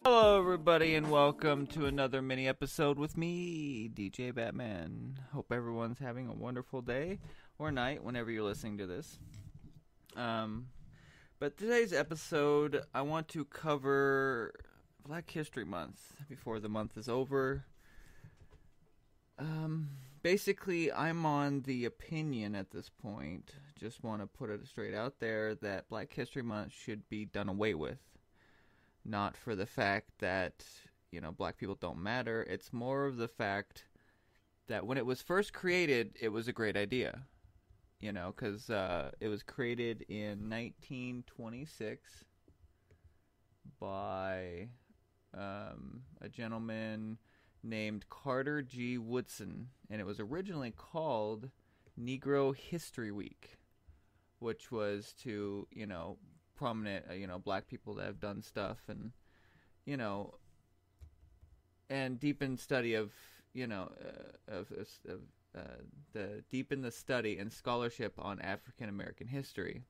Hello, everybody, and welcome to another mini episode with me, DJ Batman. Hope everyone's having a wonderful day or night whenever you're listening to this. But today's episode, I want to cover Black History Month before the month is over. Basically, I'm on the opinion at this point, just want to put it straight out there, that Black History Month should be done away with. Not for the fact that, black people don't matter. It's more of the fact that when it was first created, it was a great idea. Because it was created in 1926 by a gentleman named Carter G. Woodson. And it was originally called Negro History Week, which was to, prominent, black people that have done stuff and, and deepen study of, deepen the study and scholarship on African American history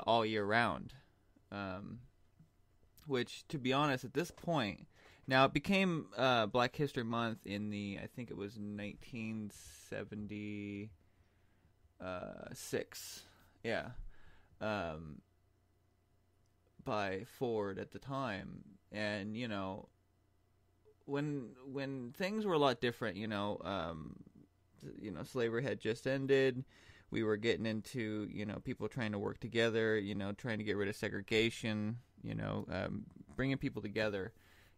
all year round. Which, to be honest, at this point, now it became Black History Month in I think it was 1976. Yeah. By Ford at the time, and when things were a lot different, slavery had just ended. We were getting into people trying to work together, trying to get rid of segregation, bringing people together.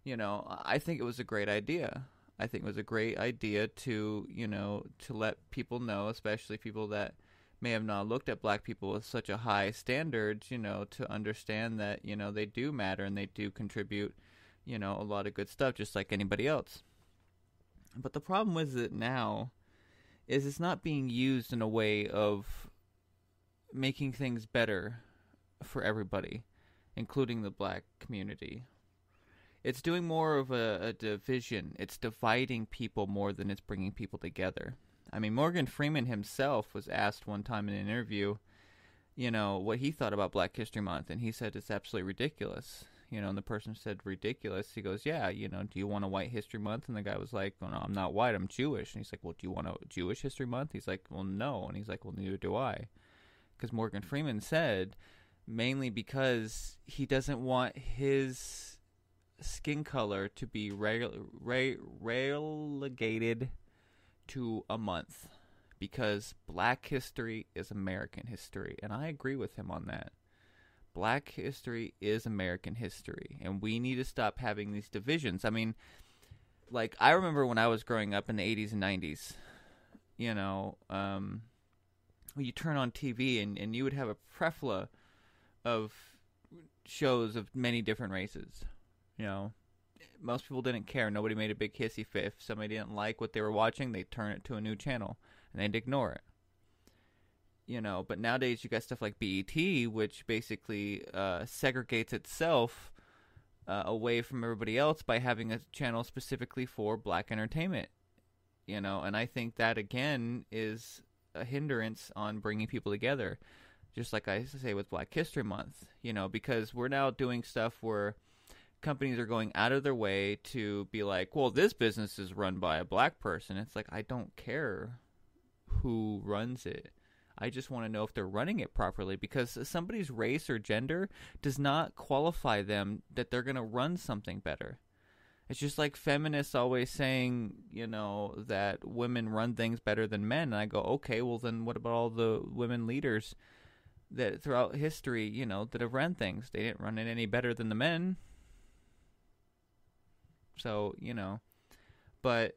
I think it was a great idea. I think it was a great idea to to let people know, especially people that may have not looked at black people with such a high standard, to understand that, they do matter and they do contribute, a lot of good stuff just like anybody else. But the problem with it now is it's not being used in a way of making things better for everybody, including the black community. It's doing more of a division. It's dividing people more than it's bringing people together. I mean, Morgan Freeman himself was asked one time in an interview, what he thought about Black History Month, and he said it's absolutely ridiculous. And the person said, ridiculous? He goes, yeah, do you want a White History Month? And the guy was like, well, no, I'm not white, I'm Jewish. And he's like, well, do you want a Jewish History Month? He's like, well, no. And he's like, well, neither do I. Because Morgan Freeman said, mainly because he doesn't want his skin color to be relegated to a month, because black history is American history, and I agree with him on that. Black history is American history, and we need to stop having these divisions. I mean, like, I remember when I was growing up in the 80s and 90s, you turn on TV and you would have a plethora of shows of many different races, Most people didn't care. Nobody made a big hissy fit. If somebody didn't like what they were watching, they'd turn it to a new channel, and they'd ignore it. But nowadays you got stuff like BET, which basically segregates itself away from everybody else by having a channel specifically for black entertainment. And I think that, again, is a hindrance on bringing people together. Just like I say with Black History Month, because we're now doing stuff where companies are going out of their way to be like, well, this business is run by a black person. It's like, I don't care who runs it. I just want to know if they're running it properly, because somebody's race or gender does not qualify them that they're going to run something better. It's just like feminists always saying, that women run things better than men. And I go, okay, well, then what about all the women leaders that throughout history, that have run things? They didn't run it any better than the men. So, but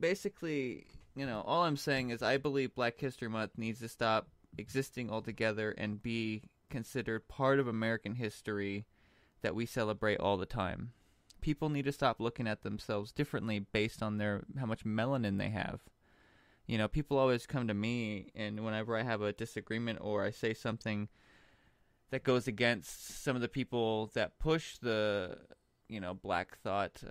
basically, all I'm saying is I believe Black History Month needs to stop existing altogether and be considered part of American history that we celebrate all the time. People need to stop looking at themselves differently based on how much melanin they have. People always come to me, and whenever I have a disagreement or I say something that goes against some of the people that push the black thought,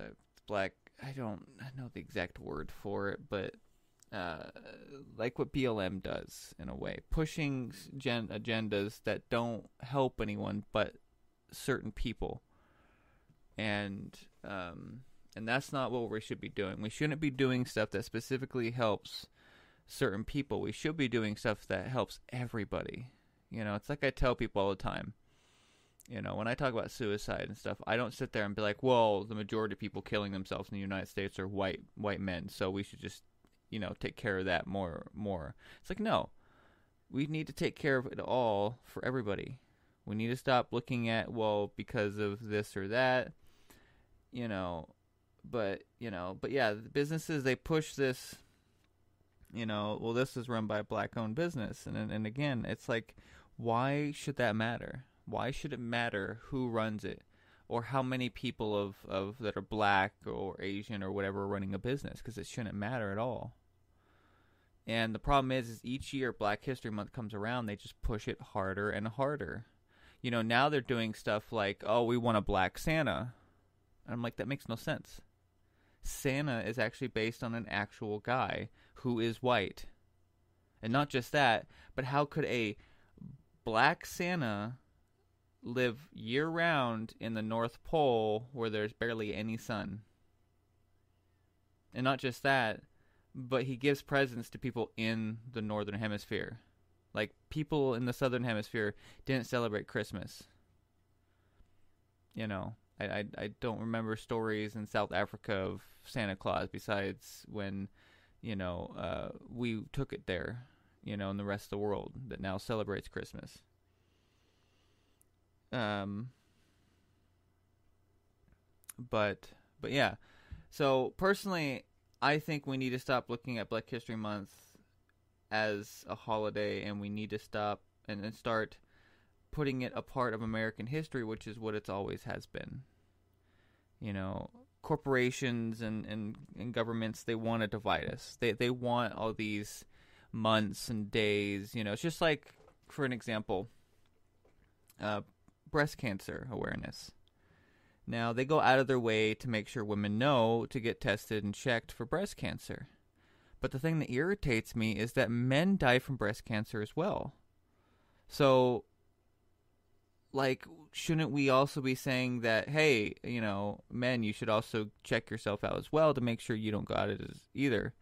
I don't know the exact word for it, but like what BLM does in a way, pushing agendas that don't help anyone but certain people. And and that's not what we should be doing. We shouldn't be doing stuff that specifically helps certain people. We should be doing stuff that helps everybody. You know, it's like I tell people all the time. You know, when I talk about suicide and stuff, I don't sit there and be like, well, the majority of people killing themselves in the United States are white men, so we should just, you know, take care of that more. It's like, no. We need to take care of it all for everybody. We need to stop looking at, well, because of this or that, you know, but yeah, the businesses, they push this, you know, well, this is run by a black-owned business. And again, it's like, why should that matter? Why should it matter who runs it or how many people of that are black or Asian or whatever are running a business? Because it shouldn't matter at all. And the problem is each year Black History Month comes around, they just push it harder and harder. You know, now they're doing stuff like, oh, we want a black Santa. And I'm like, that makes no sense. Santa is actually based on an actual guy who is white. And not just that, but how could a black Santa live year-round in the North Pole where there's barely any sun? And not just that, but he gives presents to people in the Northern Hemisphere. Like, people in the Southern Hemisphere didn't celebrate Christmas. You know, I don't remember stories in South Africa of Santa Claus besides when, you know, we took it there, you know, in the rest of the world that now celebrates Christmas. But yeah. So personally, I think we need to stop looking at Black History Month as a holiday, and we need to stop and start putting it a part of American history, which is what it's always has been. You know, corporations and governments, they want to divide us. They want all these months and days. You know, it's just like, for an example, breast cancer awareness. Now, they go out of their way to make sure women know to get tested and checked for breast cancer. But the thing that irritates me is that men die from breast cancer as well. So, like, shouldn't we also be saying that, hey, you know, men, you should also check yourself out as well to make sure you don't got it either,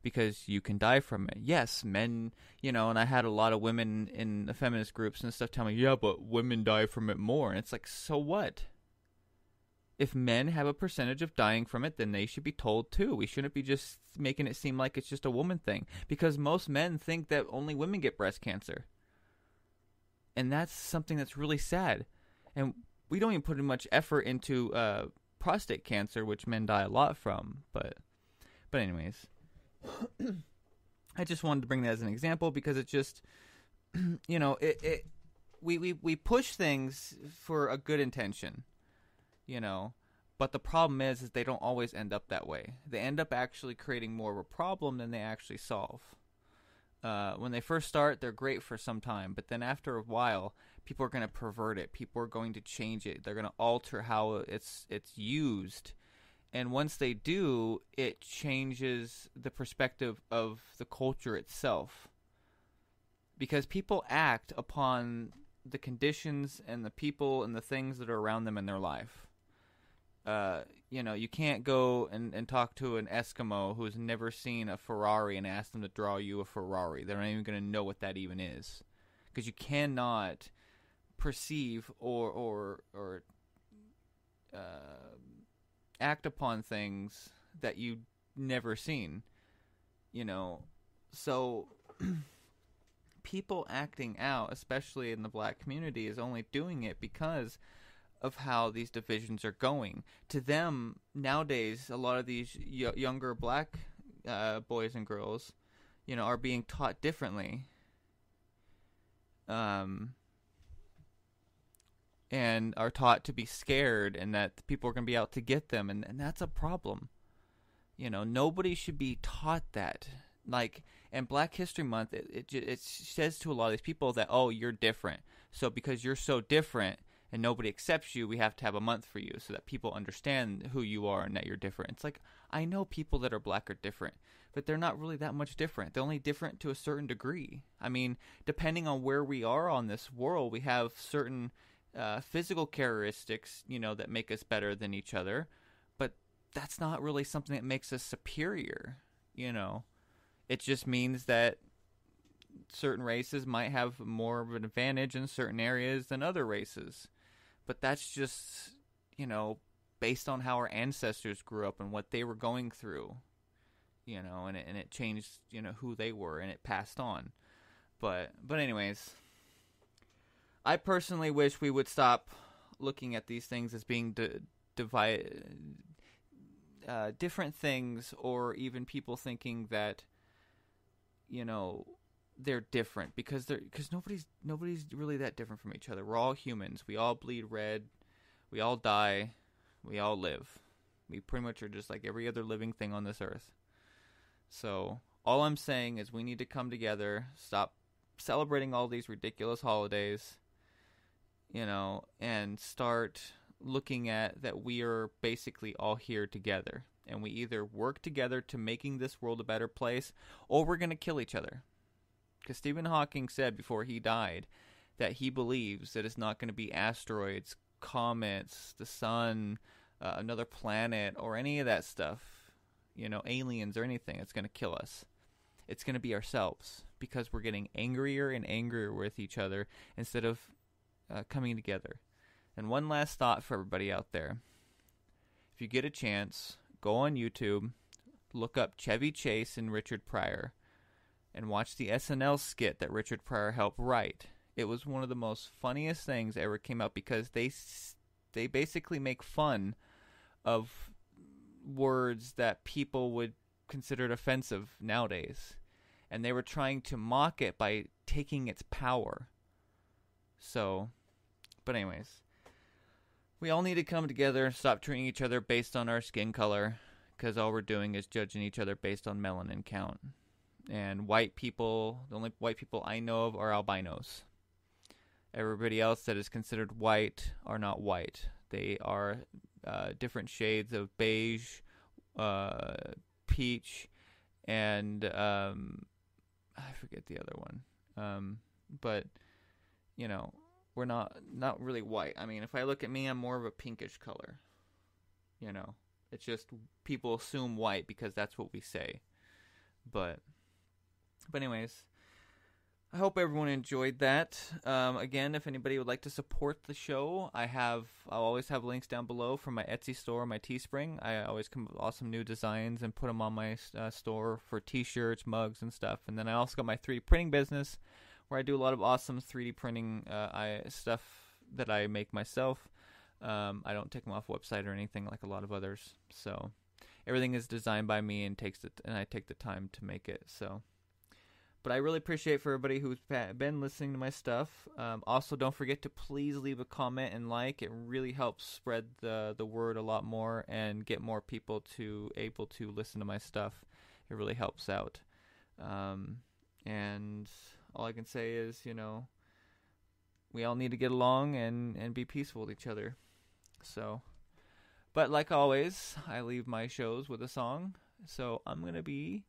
because you can die from it. Yes, men, you know, and I had a lot of women in the feminist groups and stuff tell me, yeah, but women die from it more. And it's like, so what? If men have a percentage of dying from it, then they should be told too. We shouldn't be just making it seem like it's just a woman thing, because most men think that only women get breast cancer. And that's something that's really sad. And we don't even put in much effort into prostate cancer, which men die a lot from. But anyways, I just wanted to bring that as an example because it just, you know, we push things for a good intention. You know, but the problem is they don't always end up that way. They end up actually creating more of a problem than they actually solve. When they first start, they're great for some time, but then after a while, people are going to pervert it. People are going to change it. They're going to alter how it's used. And once they do, it changes the perspective of the culture itself. Because people act upon the conditions and the people and the things that are around them in their life. You know, you can't go and talk to an Eskimo who's never seen a Ferrari and ask them to draw you a Ferrari. They're not even going to know what that even is. Because you cannot perceive or act upon things that you've never seen. You know, so people acting out, especially in the black community, is only doing it because of how these divisions are going. To them, nowadays, a lot of these younger black boys and girls, you know, are being taught differently. And are taught to be scared and that people are going to be out to get them. And that's a problem. You know, nobody should be taught that. Like, and Black History Month, it says to a lot of these people that, oh, you're different. So because you're so different, and nobody accepts you, we have to have a month for you so that people understand who you are and that you're different. It's like, I know people that are black are different, but they're not really that much different. They're only different to a certain degree. I mean, depending on where we are on this world, we have certain physical characteristics, that make us better than each other, but that's not really something that makes us superior. It just means that certain races might have more of an advantage in certain areas than other races. But that's just, based on how our ancestors grew up and what they were going through, and it changed, who they were, and it passed on. But anyways, I personally wish we would stop looking at these things as being different things, or even people thinking that, they're different, because nobody's really that different from each other. We're all humans. We all bleed red. We all die. We all live. We pretty much are just like every other living thing on this earth. So all I'm saying is we need to come together, stop celebrating all these ridiculous holidays, and start looking at that we are basically all here together. And we either work together to making this world a better place, or we're going to kill each other. Because Stephen Hawking said before he died that he believes that it's not going to be asteroids, comets, the sun, another planet, or any of that stuff, aliens or anything that's going to kill us. It's going to be ourselves, because we're getting angrier and angrier with each other instead of coming together. And one last thought for everybody out there. If you get a chance, go on YouTube, look up Chevy Chase and Richard Pryor, and watch the SNL skit that Richard Pryor helped write. It was one of the most funniest things that ever came out, because they basically make fun of words that people would consider offensive nowadays. And they were trying to mock it by taking its power. So, but anyways, we all need to come together, stop treating each other based on our skin color, because all we're doing is judging each other based on melanin count. And white people, the only white people I know of are albinos. Everybody else that is considered white are not white. They are different shades of beige, peach, and I forget the other one. But, we're not really white. I mean, if I look at me, I'm more of a pinkish color. It's just people assume white because that's what we say. But anyways, I hope everyone enjoyed that. Again, if anybody would like to support the show, I'll always have links down below for my Etsy store, my Teespring. I always come up with awesome new designs and put them on my store for t-shirts, mugs, and stuff. And then I also got my 3D printing business, where I do a lot of awesome 3D printing stuff that I make myself. I don't take them off website or anything like a lot of others. So everything is designed by me, and I take the time to make it. So. But I really appreciate for everybody who's been listening to my stuff. Also, don't forget to please leave a comment and like. It really helps spread the word a lot more and get more people able to listen to my stuff. It really helps out. And all I can say is, we all need to get along and be peaceful with each other. So, but like always, I leave my shows with a song. So I'm going to be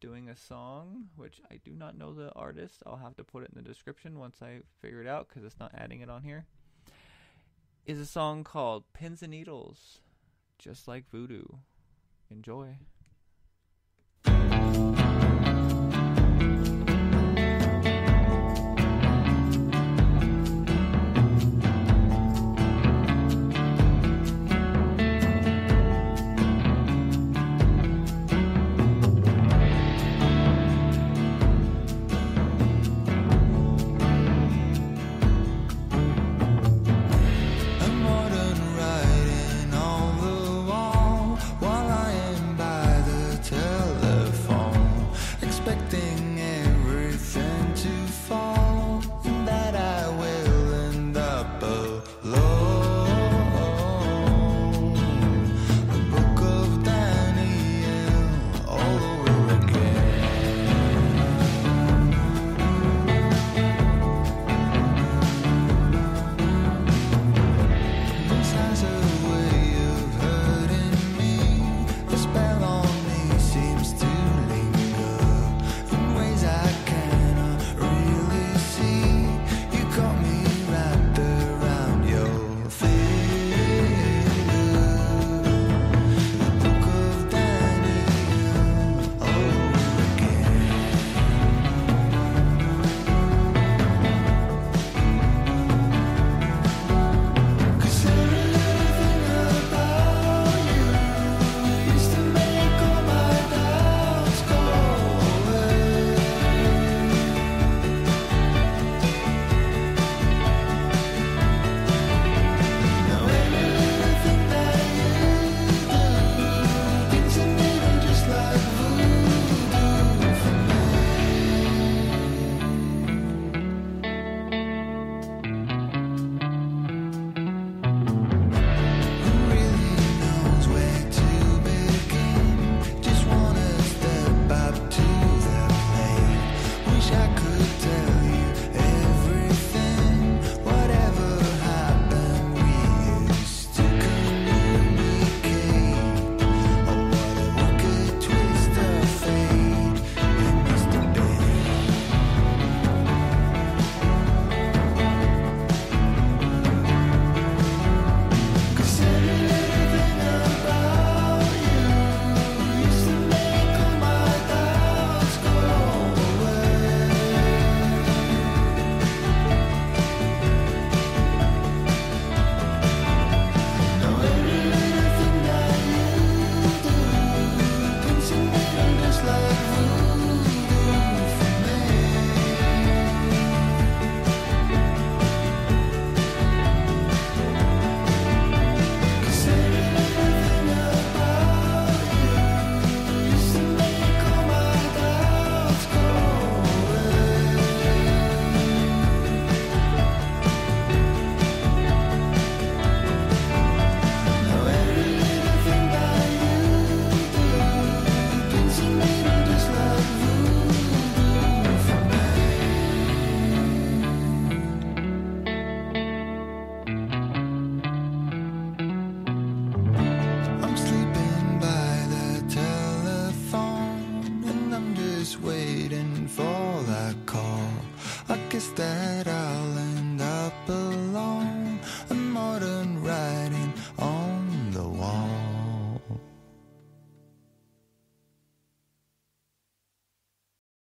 doing a song, which I do not know the artist. I'll have to put it in the description once I figure it out, because it's not adding it on here. Is a song called Pins and Needles, Just Like Voodoo. Enjoy.